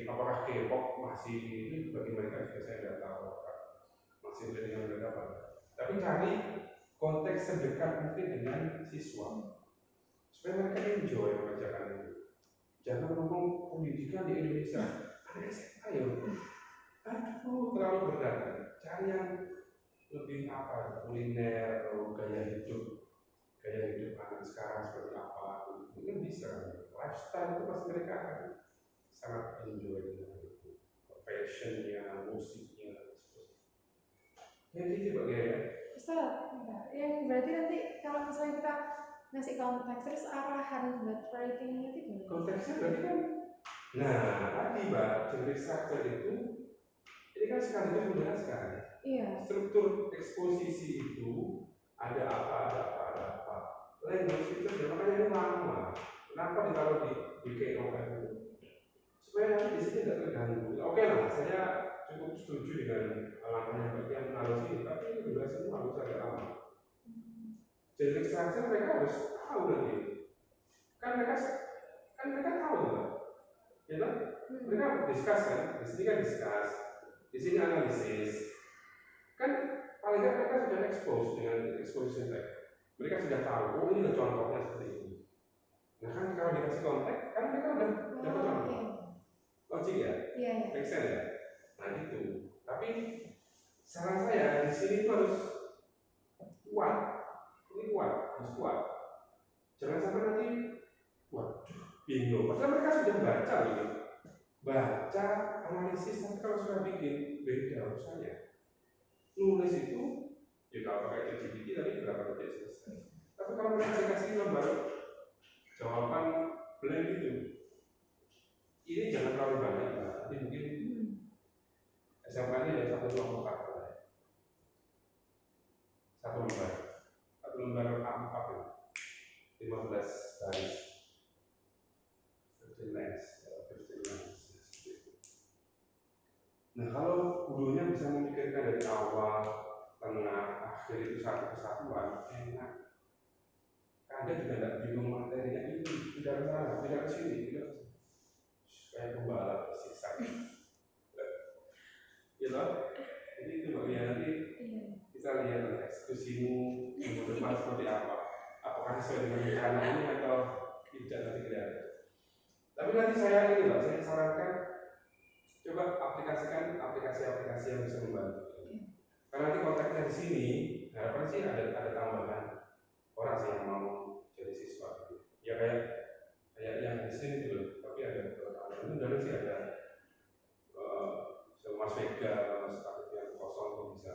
Apakah K-pop masih ini bagi mereka juga saya tidak tahu apakah masih dengan mereka apa. Tapi cari konteks sedekat mungkin dengan siswa supaya mereka enjoy mengajarkan itu. jangan ngomong pendidikan di Indonesia. Anak SMA ya, aduh terlalu berat. Cari yang lebih apa, kuliner atau gaya hidup anak sekarang seperti apa. Ini bisa, lifestyle itu pasti mereka akan sangat enjoy dengan itu. Fashionnya, musiknya, ya gitu bagaimana? Ustaz, bentar. Yang berarti nanti kalau misalnya kita ngasih konteks terus arahan buat writingnya itu gimana? Konteksnya berarti kan, nah tadi mbak, generic structure itu, ini kan sekaligus menjelaskan Iya. struktur eksposisi itu ada apa. Language itu makanya ini lama. Kenapa ditaruh di KOF itu? Supaya nanti di sini tidak terganggu. Oke lah, saya cukup setuju dengan langkahnya bagian analogi, tapi ini durasi itu harus agak lama. Generic structure mereka harus tahu nanti. Kan mereka tahu lah, ya kan? Mereka discuss kan, di sini kan discuss, di sini analisis. Kan paling nggak mereka sudah expose dengan exposition tag. Mereka sudah tahu, oh ini loh contohnya seperti ini. Nah kan kalau dikasih konteks, kan mereka udah dapat contoh. Logik ya? Iya. Make sense ya? Nah itu. Tapi saran saya di sini itu harus kuat. Ini kuat, harus kuat. Jangan sampai nanti, waduh, bingung. Padahal mereka sudah baca gitu. Baca, analisis, tapi kalau sudah bikin beda urusannya. Nulis itu, ya kalau pakai ChatGPT tadi berapa detik selesai. Tapi kalau mereka dikasih lembar jawaban blank itu, ini jangan terlalu banyak lah. Nanti mungkin SMK ini ada 1,4 lah. Satu lembar A4 itu 15 baris 15 lines. Nah kalau gurunya bisa memikirkan dari awal, tengah, akhir itu satu kesatuan, enak. Anda juga tidak bingung materinya ini, tidak ke sana, tidak ke sini, tidak ke sini. Kayak pembalap siksa. Gitu. Jadi itu bagian nanti kita lihat eksekusimu minggu depan seperti apa. Apakah sesuai dengan rencana ini atau tidak nanti kita. Tapi nanti saya sarankan coba aplikasikan aplikasi-aplikasi yang bisa membantu. Karena nanti konteksnya di sini, harapan sih ada tambahan orang sih yang mau jadi siswa gitu. Ya kayak yang di sini gitu, tapi ada tambahan itu dari sih ada Mas Vega, Mas Takut yang kosong tuh bisa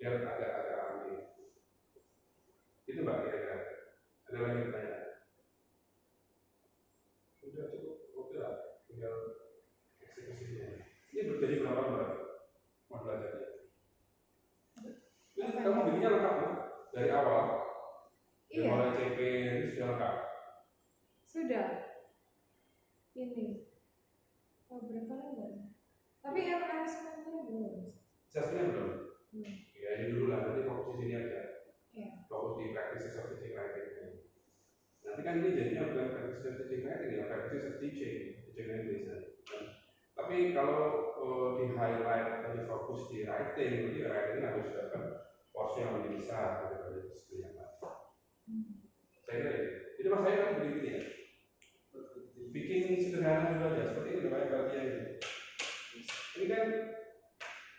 biar agak rame. Itu mbak kira-kira. Ada lagi pertanyaan? Udah cukup, oke lah, tinggal eksekusinya. Ini terjadi berapa mbak? Mau belajarnya? Ini kamu bikinnya lengkap kan? Dari awal? Dari mulai CP ini sudah lengkap? Sudah. Ini. Oh berapa lembar? Tapi yang asesmennya belum. Asesmennya belum? Ya ini dulu lah, nanti fokus di sini aja. Fokus di practices of teaching writing. Nanti kan ini jadinya bukan practices of teaching writing ya, practices of teaching English. Tapi kalau di highlight tadi fokus di writing, jadi writing harus dapat porsi yang lebih besar daripada skill yang lain. Saya kira itu mas saya kan begini ya. Bikin sederhana dulu aja, seperti ini banyak bagian ini. Ini kan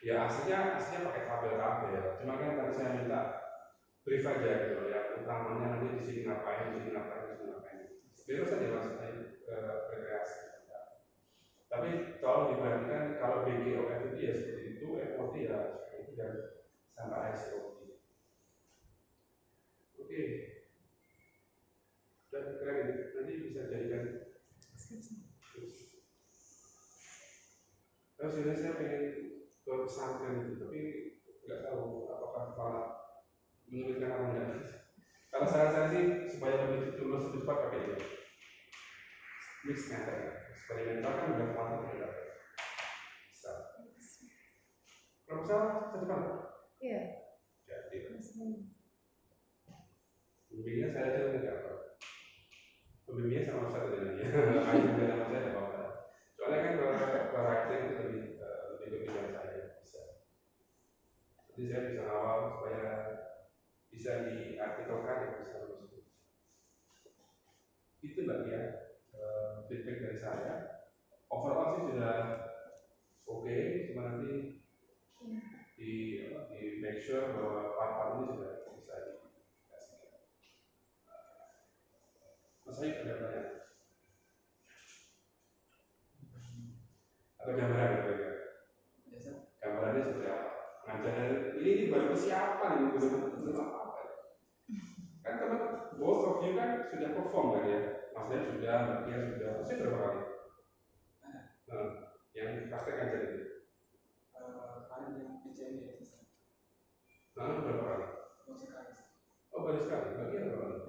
ya aslinya pakai tabel-tabel. Cuma kan tadi saya minta brief aja gitu ya. Utamanya nanti di sini ngapain, di sini ngapain. Bebas saja mas rekreasi. Tapi tolong diperhatikan kalau BGOF itu ya seperti itu, FOT ya seperti itu dan sampai ICOT. Oke. Dan keren nanti bisa jadikan. Sebenarnya saya pengen ke pesantren itu, tapi nggak tahu apakah malah menyulitkan atau enggak. Kalau saya sih supaya lebih lulus lebih cepat pakai itu. Mix method, eksperimental kan udah mantap udah bisa. Proposal cepat. Iya. Jadi. Pembimbingnya saya aja nggak apa. Pembimbingnya sama saya dengan dia. Ayo juga sama saya ada apa. Soalnya kan kalau writing itu lebih kebidang saya bisa. Jadi saya bisa awal supaya bisa diartikelkan ya bisa lulus. Itu mbak ya. feedback dari saya. Overall sih sudah oke, cuma nanti di make sure bahwa part-part ini sudah bisa dikasihkan. Mas Ayu ada pertanyaan? Atau gambaran ya? Biasa. Gambarannya sudah pengajaran ini baru persiapan ini belum apa-apa. Kan teman both of you kan sudah perform kan ya? Mas Ayu sudah, Mbak Kia sudah, saya berapa kali? Yang praktek aja itu. Kemarin yang PJM ya, Berapa kali? baru sekali. Oh baru sekali, Mbak Kia berapa kali?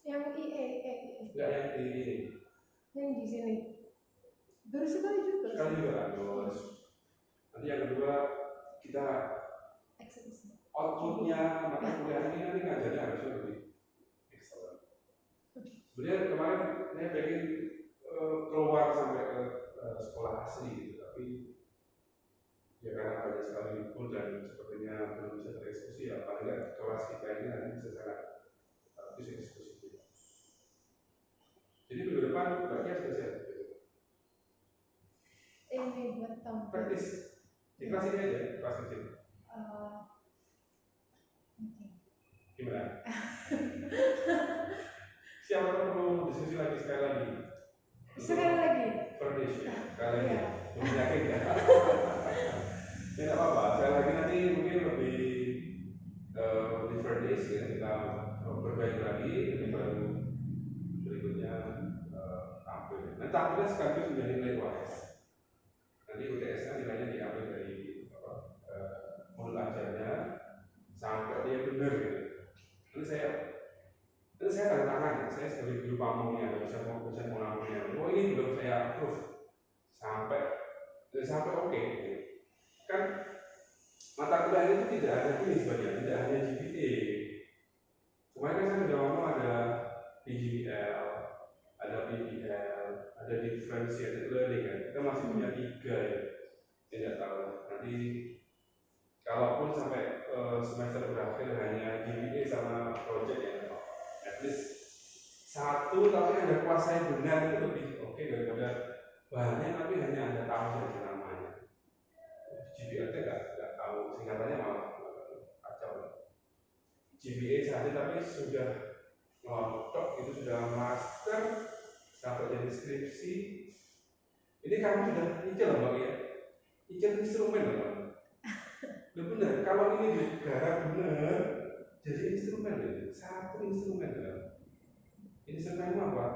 Yang IE. Enggak yang di ini. Yang di sini. Baru sekali juga. Sekali juga kan, bos. Nanti yang kedua kita Eksekusi. outputnya mata kuliah ini nanti ngajarnya harusnya lebih excellent. Sebenarnya kemarin saya pengen keluar sampai ke sekolah asli gitu, tapi ya karena banyak sekali libur dan sepertinya belum bisa tereksekusi ya paling nggak kelas kita ini nanti bisa sangat bagus eksekusinya. Jadi minggu depan berarti sudah siap. Ini buat tampil. Praktis di kelas ini aja, kelas kecil. Gimana? Siapa perlu diskusi lagi sekali lagi? Sekali lagi. Furnish ya, sekali lagi. Iya. Belum yakin ya? Ya nggak apa-apa, sekali lagi nanti mungkin lebih di furnish ya, kita berbaik lagi, nanti baru berikutnya tampil. Nanti tampilnya sekaligus sudah nilai UAS. Nanti UTS-nya nilainya diambil dari modul ajarnya sampai dia benar gitu. Nanti saya tanda tangan ya, saya sebagai guru pamongnya atau dosen pengalamannya. Oh ini belum saya approve sampai oke. Kan mata kuliah itu tidak ada ini sebenarnya, tidak hanya GPA. Kemarin kan saya sudah ngomong ada PGBL, ada PBL, ada differentiated learning kan. Kita masih punya 3 ya. Tidak tahu nanti kalaupun sampai semester berakhir hanya GPA sama project ya, at least satu tapi ada kuasai benar itu lebih oke daripada banyak tapi hanya ada tahu saja namanya. GPA nggak tahu singkatannya malah kacau. GPA saja tapi sudah ngelontok itu sudah master sampai jadi skripsi. Ini kamu sudah icil loh Mbak ya, icil instrumen loh. Loh benar, kalau ini digarap benar, jadi instrumen ya, satu instrumen ya. Instrumen apa?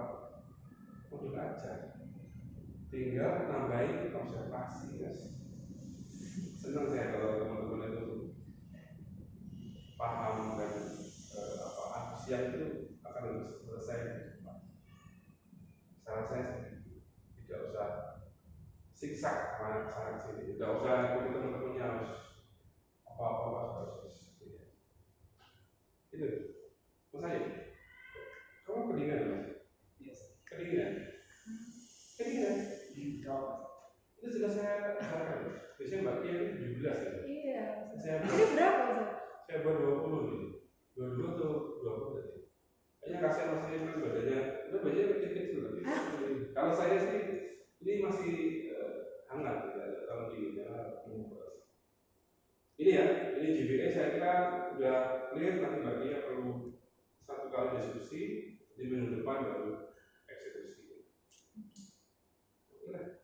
Modul aja. Tinggal nambahin observasi guys. Senang saya kalau teman-teman itu paham dan antusias itu akan selesai cepat. Saran saya seperti itu, tidak usah siksak sana sini, tidak usah ikut teman-temannya harus apa-apa harus itu. Mas Ayu, kamu kedinginan Mas? Yes. Kedinginan? Itu sudah saya katakan. Biasanya Mbak Kia itu 17 ya? Iya. Ini berapa Ustaz? Saya baru 20 nih. 22 atau 20 tadi. Kayaknya kasihan Mas Ayu kan badannya kecil-kecil tapi kalau saya sih ini masih hangat ya, kalau dingin ya. Ini ya, ini GPA saya kira udah clear, nanti Mbak Kia perlu satu kali diskusi di minggu depan baru eksekusi. Oke lah.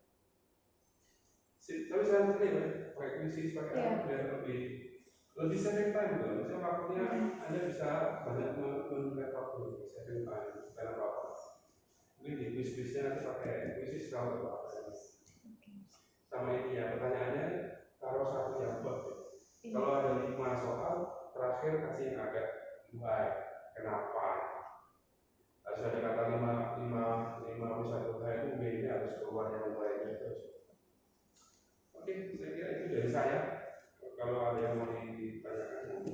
Tapi saya tadi ya, pakai kuisi pakai apa biar lebih saving time tuh. Misalnya waktunya Anda bisa banyak mengenai waktu saving time karena apa? Mungkin di kuis-kuisnya nanti pakai kuisi kalau apa? Sama ini ya pertanyaannya taruh satu yang buat. Kalau ada 5 soal, terakhir kasih yang agak why, kenapa? Harus ada kata 5 satu itu B-nya harus keluar yang why-nya terus. Oke, saya kira itu dari saya. Kalau ada yang mau ditanyakan,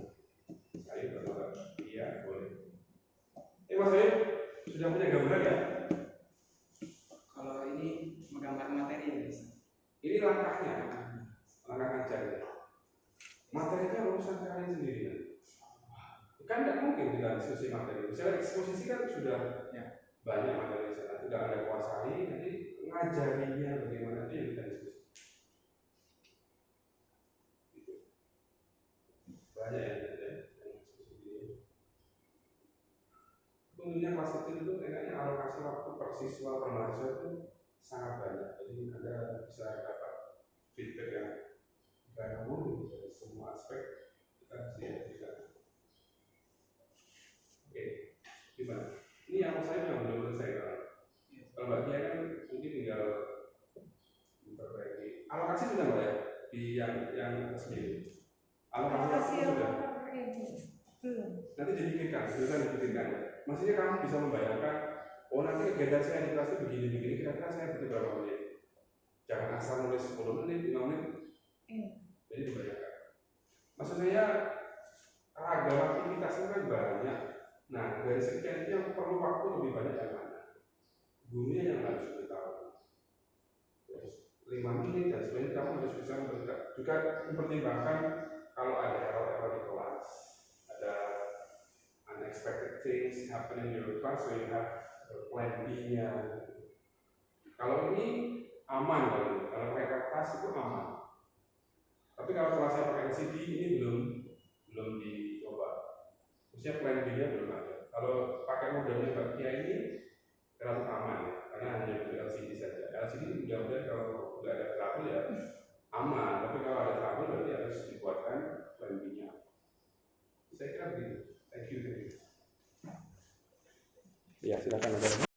saya berdoa iya boleh. Mas Ayu, sudah punya gambaran ya? Kalau ini menggambar materi ya bisa. Ini langkahnya, langkah ngajarnya. Materinya urusan kalian sendiri kan tidak mungkin kita diskusi materi. Misalnya eksposisi kan sudah banyak materi di sana, tidak ada kuasai, nanti ngajarinya bagaimana itu yang kita diskusi. Gitu. Banyak yang diskusi ini. Tentunya kelas kecil itu enaknya alokasi waktu per siswa per mahasiswa itu sangat banyak, jadi Anda bisa dapat feedback yang gak dari semua aspek kita bisa. Oke, gimana? Ini yang saya yang belum selesai kan? Kalau Mbak Kia kan mungkin tinggal memperbaiki. Alokasi sudah Mbak ya? Di yang resmi. Alokasi waktu sudah. belum. Nanti dipikirkan, bisa dipikirkan. Maksudnya kamu bisa membayangkan, oh nanti kegiatan saya di kelas itu begini-begini, kira-kira saya butuh berapa menit? Jangan asal nulis 10 menit, 5 menit. Jadi dibayangkan. Maksud saya ragam aktivitasnya kan banyak. Nah dari sekian itu yang perlu waktu lebih banyak yang mana? Gurunya yang harus diketahui. 5 menit dan sebenarnya kamu harus bisa juga mempertimbangkan kalau ada error-error di kelas, ada unexpected things happen in your class, so you have plan B-nya. Kalau ini aman, kalau pakai kertas itu aman. Tapi kalau kelasnya pakai LCD ini belum dicoba. Maksudnya plan B-nya belum ada. Kalau pakai modelnya Mbak Kia ini relatif aman ya, karena hanya untuk LCD saja. LCD mudah-mudahan kalau nggak ada trouble ya aman. Tapi kalau ada trouble berarti harus dibuatkan plan B-nya. Saya kira begitu. Thank you. Ya silakan.